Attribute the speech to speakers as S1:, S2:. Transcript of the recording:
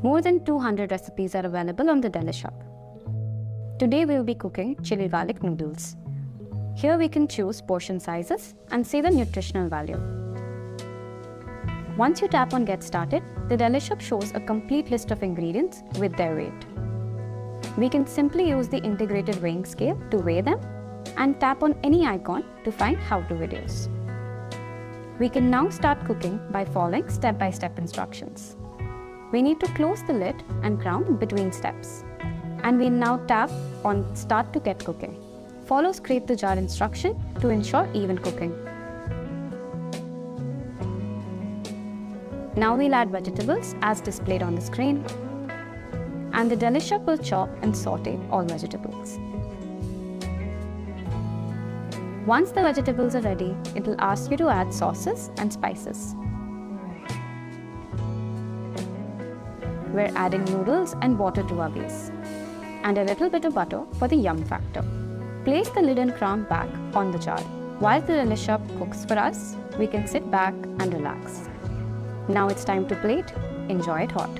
S1: More than 200 recipes are available on the Deli Shop. Today we will be cooking chili garlic noodles. Here we can choose portion sizes and see the nutritional value. Once you tap on Get Started, the Deli Shop shows a complete list of ingredients with their weight. We can simply use the integrated weighing scale to weigh them and tap on any icon to find how-to videos. We can now start cooking by following step-by-step instructions. We need to close the lid and crown between steps. And we now tap on Start to get cooking. Follow Scrape the Jar instruction to ensure even cooking. Now we'll add vegetables as displayed on the screen. And the Deli Shop will chop and saute all vegetables. Once the vegetables are ready, it will ask you to add sauces and spices. We're adding noodles and water to our base, and a little bit of butter for the yum factor. Place the lid and crown back on the jar. While the Deli Shop cooks for us, we can sit back and relax. Now it's time to plate. Enjoy it hot.